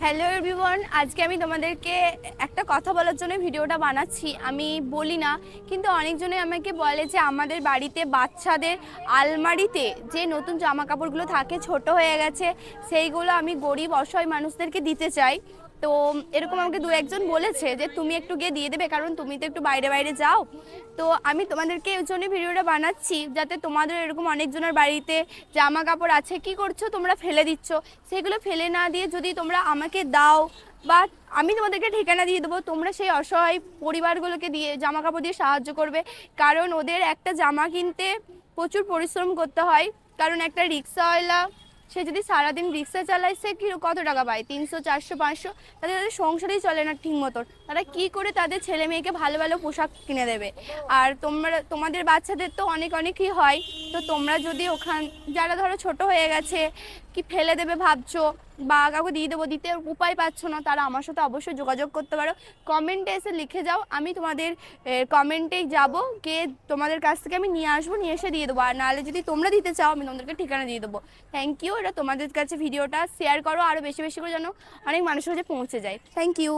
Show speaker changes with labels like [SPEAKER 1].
[SPEAKER 1] Hello everyone, আজকে আমি তোমাদেরকে একটা কথা বলার জন্য ভিডিওটা বানাচ্ছি। আমি বলি না, কিন্তু অনেকজনে আমাকে বলে যে আমাদের বাড়িতে বাচ্চাদের আলমারিতে যে নতুন জামা কাপড়গুলো থাকে ছোট হয়ে গেছে, সেইগুলো আমি গরিব অসহায় মানুষদেরকে দিতে চাই। তো এরকম আমাকে দু একজন বলেছে যে তুমি একটু গিয়ে দিয়ে দেবে, কারণ তুমি তো একটু বাইরে বাইরে যাও। তো আমি তোমাদেরকে এই জন্য ভিডিওটা বানাচ্ছি, যাতে তোমাদের এরকম অনেকজনের বাড়িতে জামা কাপড় আছে, কি করছো তোমরা ফেলে দিচ্ছ, সেগুলো ফেলে না দিয়ে যদি তোমরা আমাকে দাও, বা আমি তোমাদেরকে ঠিকানা দিয়ে দেবো, তোমরা সেই অসহায় পরিবারগুলোকে দিয়ে জামা কাপড় দিয়ে সাহায্য করবে। কারণ ওদের একটা জামা কিনতে প্রচুর পরিশ্রম করতে হয়। কারণ একটা রিক্সাওয়ালা, সে যদি সারাদিন রিক্সা চালায়, সে কি কত টাকা পায়? 300, 400, 500। তাদের সংসারই চলে না ঠিক মতন। তারা কি করে তাদের ছেলে মেয়েকে ভালো ভালো পোশাক কিনে দেবে? আর তোমাদের বাচ্চাদের তো অনেক অনেকই হয়। তো তোমরা যদি যারা ধরো ছোট হয়ে গেছে, কি ফেলে দেবে ভাবছো, বা কাউকে দিয়ে দেবো, দিতে উপায় পাচ্ছ না, তারা আমার সাথে অবশ্যই যোগাযোগ করতে পারো। কমেন্টে এসে লিখে যাও, আমি তোমাদের কমেন্টেই যাব, গিয়ে তোমাদের কাছ থেকে আমি নিয়ে আসবো, নিয়ে এসে দিয়ে দেবো। আর নাহলে যদি তোমরা দিতে চাও, আমি তোমাদেরকে ঠিকানা দিয়ে দেবো। Thank you. এটা তোমাদের কাছে ভিডিওটা শেয়ার করো, আরও বেশি বেশি করে যেন অনেক মানুষের কাছে পৌঁছে যায়। Thank you.